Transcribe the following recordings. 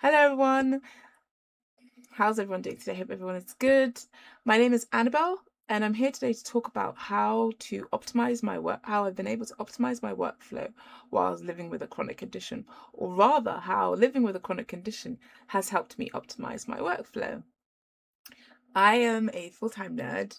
Hello everyone, how's everyone doing today? Hope everyone is good. My name is Annabel and I'm here today to talk about how to optimize my work, how I've been able to optimize my workflow while living with a chronic condition, or rather how living with a chronic condition has helped me optimize my workflow. I am a full-time nerd,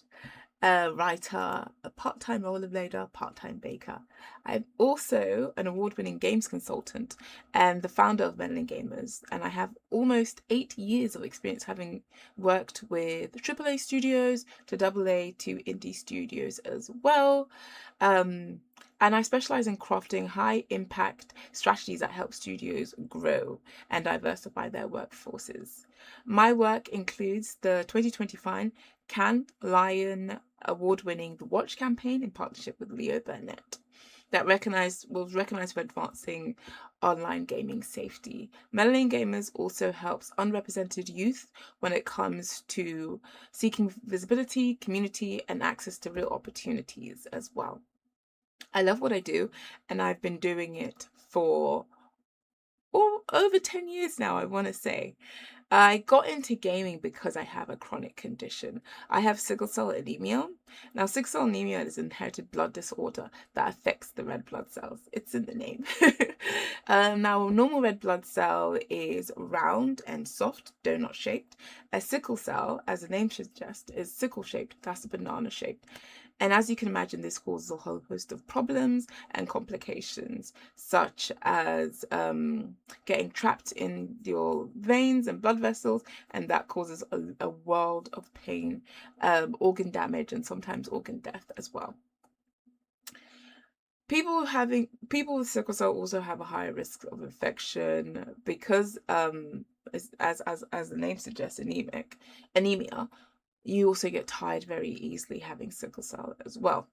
a writer, a part-time rollerblader, part-time baker. I'm also an award-winning games consultant and the founder of Meddling Gamers, and I have almost 8 years of experience having worked with AAA studios to AA to indie studios as well. And I specialize in crafting high-impact strategies that help studios grow and diversify their workforces. My work includes the 2025 Cannes Lion award-winning The Watch campaign in partnership with Leo Burnett that was recognized for advancing online gaming safety. Meddling Gamers also helps unrepresented youth when it comes to seeking visibility, community, and access to real opportunities as well. I love what I do, and I've been doing it for over 10 years now, I want to say. I got into gaming because I have a chronic condition. I have sickle cell anemia. Now, sickle cell anemia is an inherited blood disorder that affects the red blood cells. It's in the name. Now, a normal red blood cell is round and soft, donut shaped. A sickle cell, as the name suggests, is sickle shaped. That's a banana shaped. And as you can imagine, this causes a whole host of problems and complications, such as getting trapped in your veins and blood vessels, and that causes a world of pain, organ damage, and sometimes organ death as well. People with sickle cell also have a higher risk of infection because, as the name suggests, anemia. You also get tired very easily having sickle cell as well.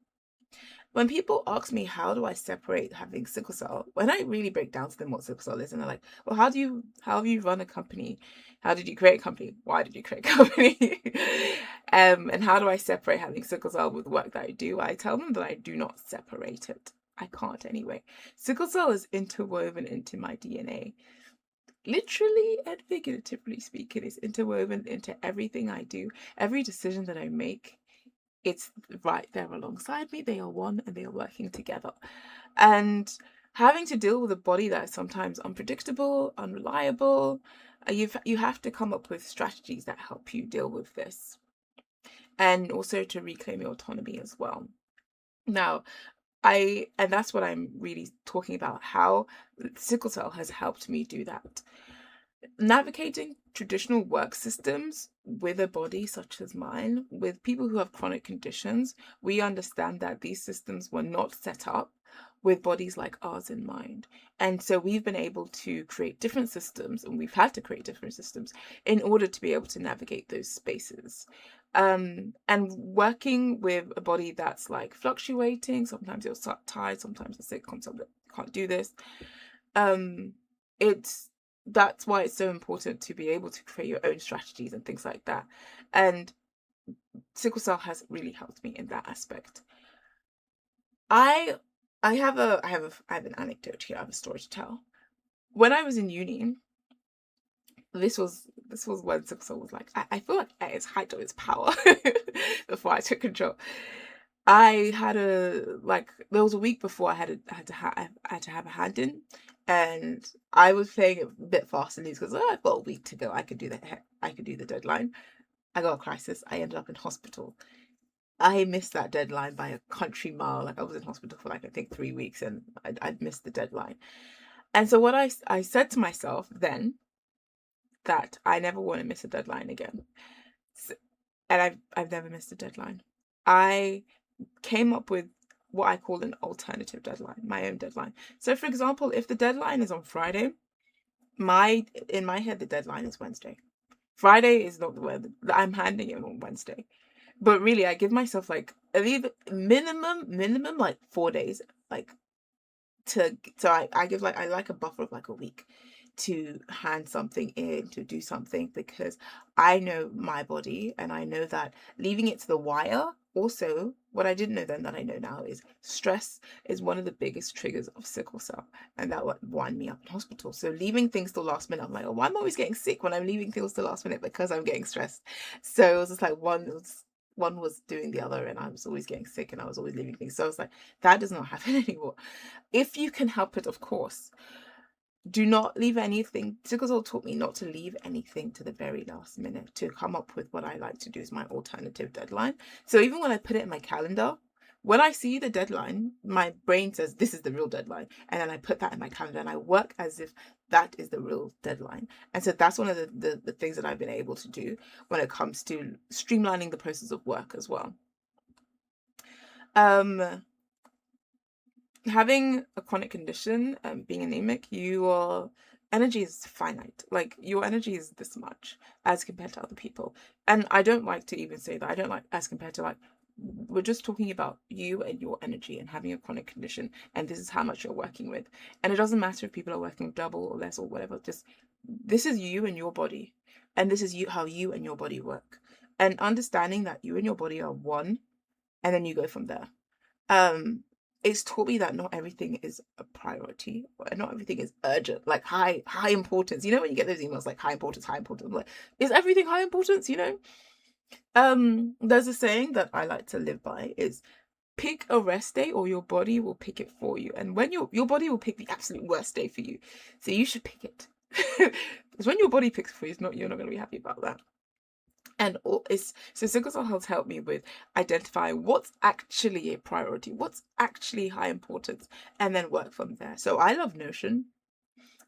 When people ask me how do I separate having sickle cell, when I really break down to them what sickle cell is, and they're like, well, how have you run a company? How did you create a company? Why did you create a company? And how do I separate having sickle cell with the work that I do? I tell them that I do not separate it. I can't anyway. Sickle cell is interwoven into my DNA. Literally and figuratively speaking, it's interwoven into everything I do, every decision that I make. It's right there alongside me. They are one and they are working together. And having to deal with a body that is sometimes unpredictable, unreliable, you have to come up with strategies that help you deal with this, and also to reclaim your autonomy as well. Now, and that's what I'm really talking about, how sickle cell has helped me do that. Navigating traditional work systems with a body such as mine, with people who have chronic conditions, we understand that these systems were not set up with bodies like ours in mind. And so we've been able to create different systems, and we've had to create different systems in order to be able to navigate those spaces. And working with a body that's like fluctuating, sometimes you're tired, sometimes you're sick, sometimes you can't do this. That's why it's so important to be able to create your own strategies and things like that. And sickle cell has really helped me in that aspect. I have an anecdote here. I have a story to tell. When I was in uni, this was when sickle cell was like, I feel like at its height of its power before I took control. I had there was a week before I had to have a hand in, and I was playing it a bit fast and loose because I've got a week to go. I could do the deadline. I got a crisis. I ended up in hospital. I missed that deadline by a country mile. Like, I was in hospital for I think 3 weeks, and I'd missed the deadline. And so what I said to myself then, that I never want to miss a deadline again. And I've never missed a deadline. I came up with what I call an alternative deadline, my own deadline. So for example, if the deadline is on Friday, in my head the deadline is Wednesday. Friday is not the word. I'm handing it on Wednesday. But really, I give myself like at least minimum like 4 days, like I give I like a buffer of like a week to hand something in, to do something, because I know my body, and I know that leaving it to the wire also what I didn't know then that I know now is stress is one of the biggest triggers of sickle cell, and that would wind me up in hospital. So leaving things till last minute, I'm like, oh, why am I always getting sick when I'm leaving things till last minute? Because I'm getting stressed. So it was just like one was doing the other, and I was always getting sick, and I was always leaving things. So I was like, that does not happen anymore. If you can help it, of course. Do not leave anything. Sickle cell taught me not to leave anything to the very last minute, to come up with what I like to do is my alternative deadline. So even when I put it in my calendar, when I see the deadline, my brain says this is the real deadline. And then I put that in my calendar and I work as if that is the real deadline. And so that's one of the things that I've been able to do when it comes to streamlining the process of work as well. Having a chronic condition, being anemic, your energy is finite. Like, your energy is this much as compared to other people. And I don't like to even say that. I don't like as compared to, like, we're just talking about you and your energy and having a chronic condition, and this is how much you're working with. And it doesn't matter if people are working double or less or whatever. Just, this is you and your body, and this is how you and your body work. And understanding that you and your body are one, and then you go from there. It's taught me that not everything is a priority, and not everything is urgent, like high importance. You know, when you get those emails like high importance, I'm like, is everything high importance? You know, there's a saying that I like to live by is pick a rest day, or your body will pick it for you. And when your body will pick the absolute worst day for you, so you should pick it. Because when your body picks it for you, you're not going to be happy about that. And so sickle cell has helped me with identifying what's actually a priority, what's actually high importance, and then work from there. So I love Notion.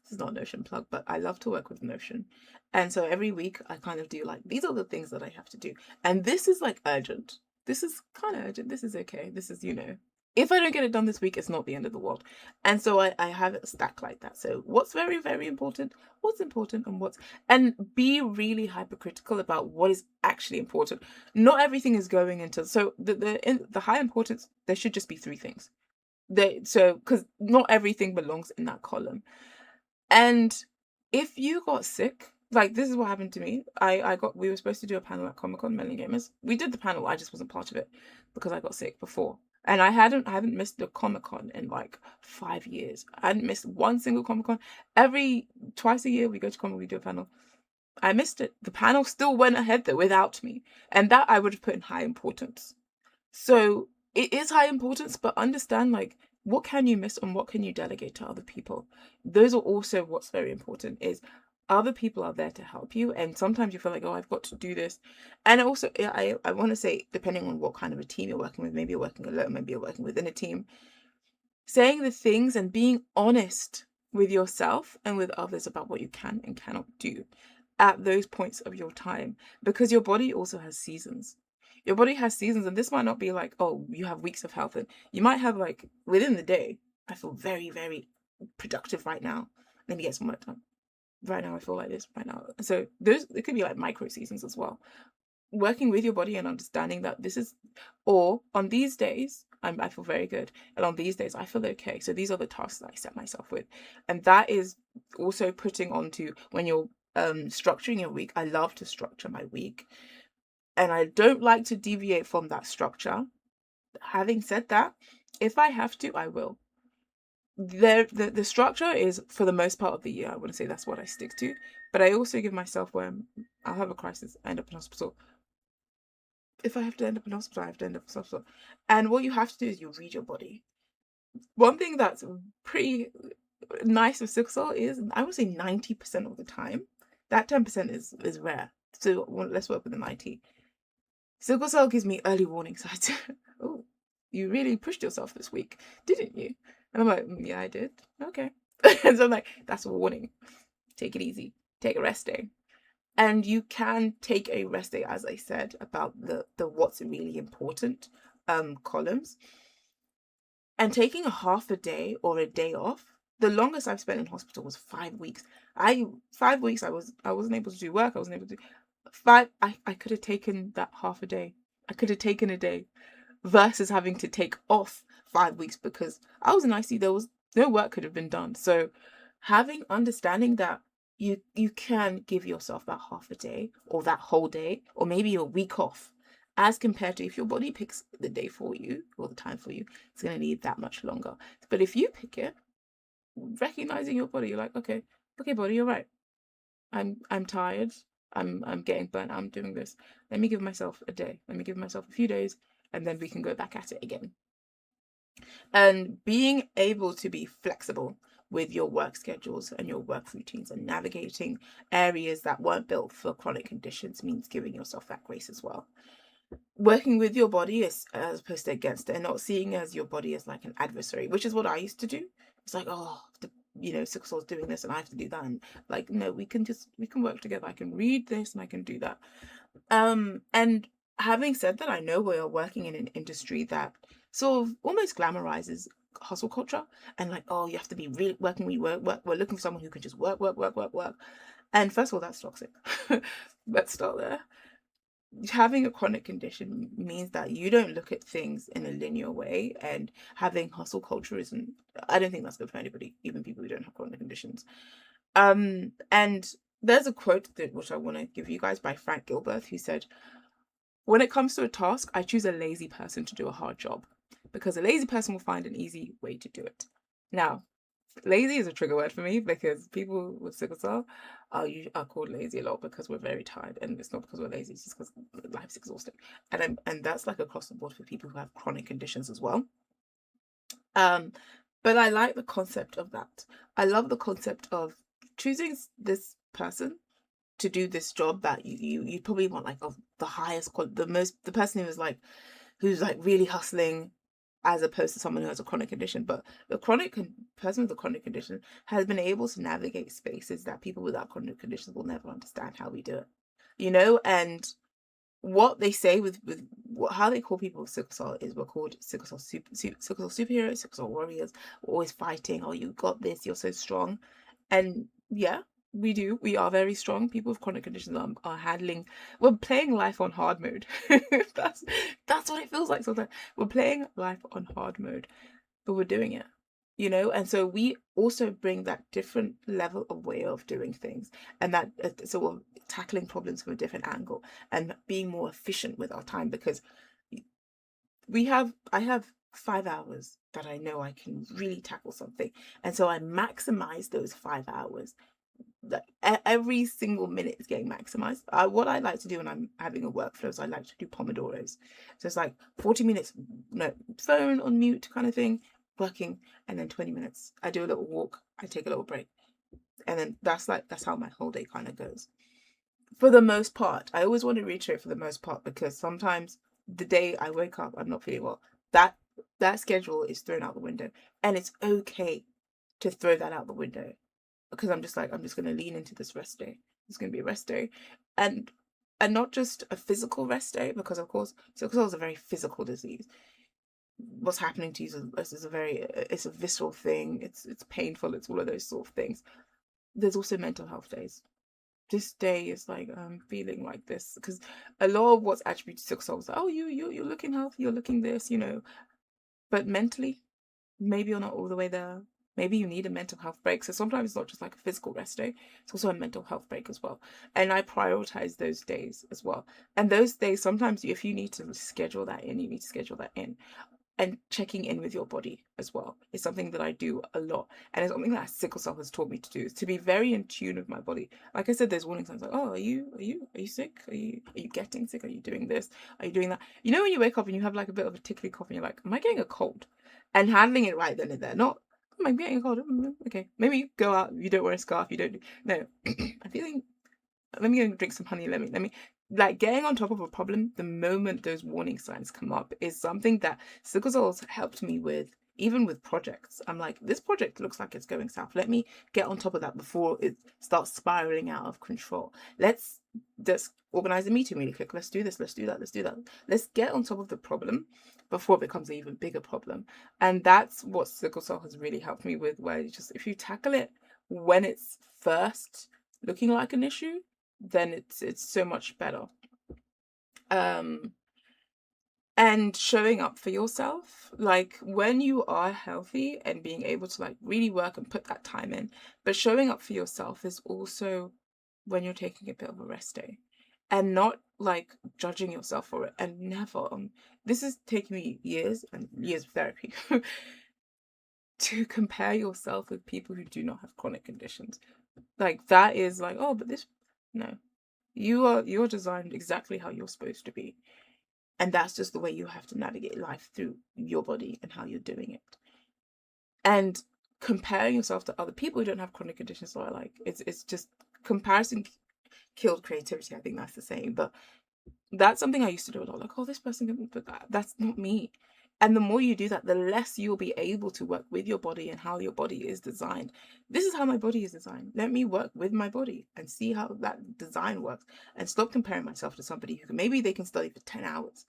This is not a Notion plug, but I love to work with Notion. And so every week I kind of do like, these are the things that I have to do. And this is like urgent. This is kind of urgent. This is okay. This is, if I don't get it done this week, it's not the end of the world. And so I have it stacked like that. So what's very, very important, and be really hypercritical about what is actually important. Not everything is going into, so the high importance, there should just be 3 things. Because not everything belongs in that column. And if you got sick, like, this is what happened to me. We were supposed to do a panel at Comic-Con, Melon Gamers. We did the panel, I just wasn't part of it because I got sick before. And I haven't missed the Comic-Con in like 5 years. I hadn't missed one single Comic-Con. Twice a year we go to Comic-Con, we do a panel. I missed it. The panel still went ahead though without me. And that I would have put in high importance. So it is high importance, but understand, like, what can you miss and what can you delegate to other people? Those are also what's very important, is other people are there to help you. And sometimes you feel like, oh, I've got to do this. And also, I want to say, depending on what kind of a team you're working with, maybe you're working alone, maybe you're working within a team, saying the things and being honest with yourself and with others about what you can and cannot do at those points of your time, because your body also has seasons. Your body has seasons, and this might not be like, oh, you have weeks of health, and you might have, like, within the day, I feel very, very productive right now. Let me get some work done. Right now I feel like this right now. So it could be like micro seasons as well. Working with your body and understanding that or on these days I feel very good, and on these days I feel okay. So these are the tasks that I set myself with, and that is also putting onto when you're structuring your week. I love to structure my week, and I don't like to deviate from that structure. Having said that, if I have to, I will. The structure is, for the most part of the year, I wouldn't say that's what I stick to, but I also give myself where I'll have a crisis, I end up in hospital. If I have to end up in hospital, I have to end up in hospital. And what you have to do is you read your body. One thing that's pretty nice with sickle cell is, I would say 90% of the time, that 10% is rare. So let's work with the 90. Sickle cell gives me early warning signs. Oh, you really pushed yourself this week, didn't you? And I'm like, yeah, I did. Okay. And so I'm like, that's a warning. Take it easy. Take a rest day. And you can take a rest day, as I said, about the what's really important columns. And taking a half a day or a day off, the longest I've spent in hospital was 5 weeks. 5 weeks I wasn't able to do work. I wasn't able to do I could have taken that half a day. I could have taken a day versus having to take off 5 weeks because I was in ICU. There was no work could have been done. So understanding that you can give yourself that half a day or that whole day or maybe a week off as compared to if your body picks the day for you or the time for you, it's going to need that much longer. But if you pick it, recognizing your body, you're like, okay, body, you're right. I'm tired. I'm getting burnt. I'm doing this. Let me give myself a day. Let me give myself a few days, and then we can go back at it again. And being able to be flexible with your work schedules and your work routines and navigating areas that weren't built for chronic conditions means giving yourself that grace as well. Working with your body as opposed to against it, and not seeing as your body as like an adversary, which is what I used to do. It's like, oh, sickle cell's doing this and I have to do that, and like, no, we can work together. I can read this and I can do that. And having said that, I know we are working in an industry that sort of almost glamorizes hustle culture, and like, oh, you have to be really working, we're looking for someone who can just work. And first of all, that's toxic. Let's start there. Having a chronic condition means that you don't look at things in a linear way, and having hustle culture isn't, I don't think that's good for anybody, even people who don't have chronic conditions. And there's a quote which I want to give you guys by Frank Gilbert, who said, when it comes to a task, I choose a lazy person to do a hard job, because a lazy person will find an easy way to do it. Now, lazy is a trigger word for me, because people with sickle cell are called lazy a lot because we're very tired, and it's not because we're lazy, it's just because life's exhausting. And that's like across the board for people who have chronic conditions as well. But I like the concept of that. I love the concept of choosing this person to do this job that you probably want, like, of the highest quality, the person who's like really hustling, as opposed to someone who has a chronic condition. But the person with a chronic condition has been able to navigate spaces that people without chronic conditions will never understand how we do it, and what they say with how they call people with sickle cell is, we're called sickle cell superheroes, sickle cell warriors. We're always fighting. Oh, you got this, you're so strong. And yeah, we are very strong. People with chronic conditions we're playing life on hard mode. That's what it feels like sometimes. We're playing life on hard mode, but we're doing it, and so we also bring that different level of way of doing things, and that sort of tackling problems from a different angle and being more efficient with our time, because I have 5 hours that I know I can really tackle something, and so I maximize those 5 hours. That every single minute is getting maximized. What I like to do when I'm having a workflow is I like to do pomodoros. So it's like 40 minutes, no, phone on mute kind of thing, working, and then 20 minutes I do a little walk, I take a little break, and then that's how my whole day kind of goes. For the most part, I always want to reiterate for the most part, because sometimes the day I wake up, I'm not feeling well, that schedule is thrown out the window, and it's okay to throw that out the window, because I'm just going to lean into this rest day. It's going to be a rest day, and not just a physical rest day, because of course sickle cell is a very physical disease. What's happening to you is it's a visceral thing. It's painful. It's all of those sort of things. There's also mental health days. This day is like, I'm feeling like this, because a lot of what's attributed to sickle cell is like, oh, you're looking healthy, you're looking this, but mentally, maybe you're not all the way there. Maybe you need a mental health break. So sometimes it's not just like a physical rest day, it's also a mental health break as well. And I prioritize those days as well. And those days, sometimes if you need to schedule that in, you need to schedule that in. And checking in with your body as well is something that I do a lot. And it's something that sickle cell has taught me to do, is to be very in tune with my body. Like I said, there's warning signs like, oh, are you sick? Are you getting sick? Are you doing this? Are you doing that? When you wake up and you have like a bit of a tickly cough and you're like, am I getting a cold? And handling it right then and there, not, I'm getting a cold. Okay, maybe you go out, you don't wear a scarf, you don't. No, I'm feeling. Let me go and drink some honey. Let me. Like, getting on top of a problem the moment those warning signs come up is something that sickle cell has helped me with, even with projects. I'm like, this project looks like it's going south. Let me get on top of that before it starts spiraling out of control. Let's just organize a meeting really quick. Let's do this. Let's do that. Let's do that. Let's get on top of the problem before it becomes an even bigger problem. And that's what sickle cell has really helped me with, where if you tackle it when it's first looking like an issue, then it's so much better. And showing up for yourself, like when you are healthy and being able to like really work and put that time in, but showing up for yourself is also when you're taking a bit of a rest day. and not like judging yourself for it. And never, this has taken me years and years of therapy to compare yourself with people who do not have chronic conditions. Like that is like, oh, but this, no, you're designed exactly how you're supposed to be. And that's just the way you have to navigate life through your body and how you're doing it. And comparing yourself to other people who don't have chronic conditions, so like it's just comparison killed creativity. I think that's the saying. But that's something I used to do a lot. Like, oh, this person can, but that's not me. And the more you do that, the less you'll be able to work with your body and how your body is designed. This is how my body is designed. Let me work with my body and see how that design works, and stop comparing myself to somebody who maybe they can study for 10 hours.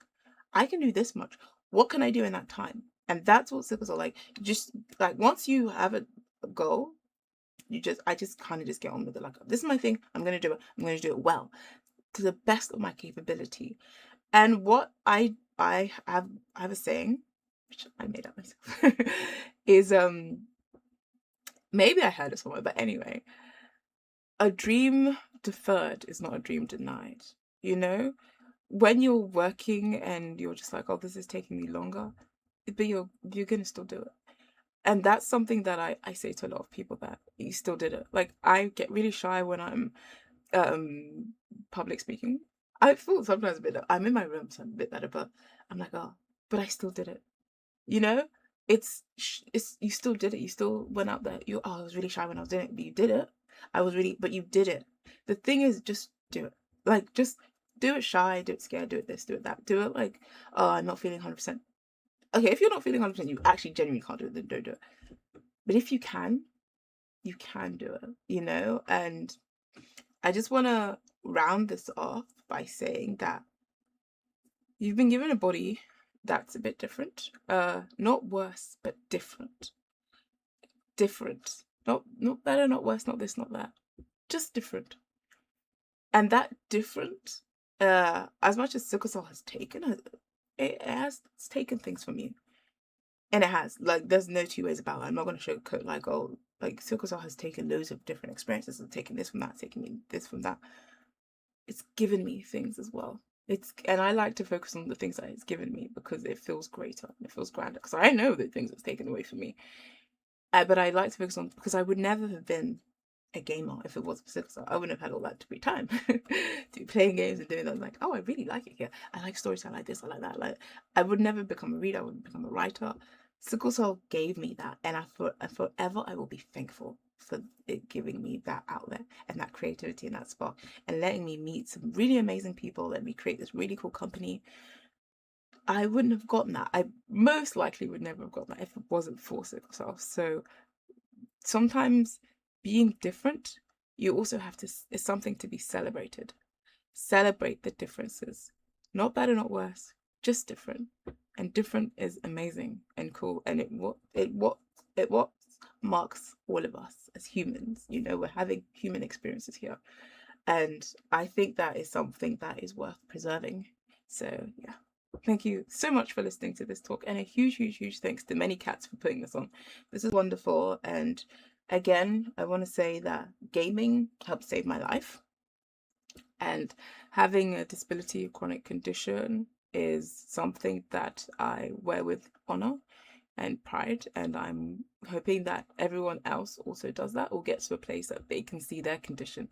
I can do this much. What can I do in that time? And that's what sickles are like. Just like once you have a goal, I just kind of just get on with it. Like, this is my thing. I'm going to do it. I'm going to do it well, to the best of my capability. And what I have a saying, which I made up myself, is maybe I heard it somewhere, but anyway, a dream deferred is not a dream denied. You know, when you're working and you're just like, oh, this is taking me longer, but you're gonna still do it. And that's something that I say to a lot of people, that you still did it. Like, I get really shy when I'm public speaking. I feel sometimes a bit, I'm in my room, so I'm a bit better, but I'm like, oh, but I still did it. You know, it's you still did it. You still went out there. I was really shy when I was doing it, but you did it. But you did it. The thing is, just do it. Like, just do it shy, do it scared, do it this, do it that. Do it like, oh, I'm not feeling 100%. Okay, if you're not feeling 100%, you actually genuinely can't do it, then don't do it. But if you can do it, you know? And I just want to round this off by saying that you've been given a body that's a bit different. Not worse, but different. Different. Not better, not worse, not this, not that. Just different. And that different, as much as sickle cell has taken, it's taken things from you. And it has. Like, there's no two ways about it. I'm not going to sugarcoat, like, oh, like, sickle cell has taken loads of different experiences and taken this from that, taking this from that. It's given me things as well. And I like to focus on the things that it's given me, because it feels greater, it feels grander, because I know the things it's taken away from me. But I like to focus on, because I would never have been a gamer if it wasn't for sickle cell. I wouldn't have had all that free time to playing games and doing that. I'm like, oh, I really like it here. I like stories. I like this. I like that. Like, I would never become a reader. I wouldn't become a writer. Sickle cell gave me that, and forever I will be thankful for it giving me that outlet and that creativity and that spark, and letting me meet some really amazing people, let me create this really cool company. I wouldn't have gotten that. I most likely would never have gotten that if it wasn't for sickle cell. So sometimes being different, you also have to, is something to be celebrated. Celebrate the differences. Not better, not worse, just different. And different is amazing and cool. And what marks all of us as humans. You know, we're having human experiences here. And I think that is something that is worth preserving. So yeah. Thank you so much for listening to this talk, and a huge thanks to Many Cats for putting this on. This is wonderful. And again, I want to say that gaming helped save my life, and having a disability or chronic condition is something that I wear with honor and pride, and I'm hoping that everyone else also does that, or gets to a place that they can see their condition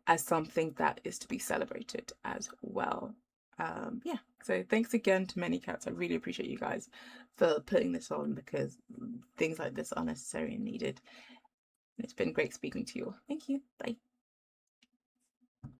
as something that is to be celebrated as well. Yeah, so thanks again to Many Cats. I really appreciate you guys for putting this on, because things like this are necessary and needed. It's been great speaking to you all. Thank you. Bye.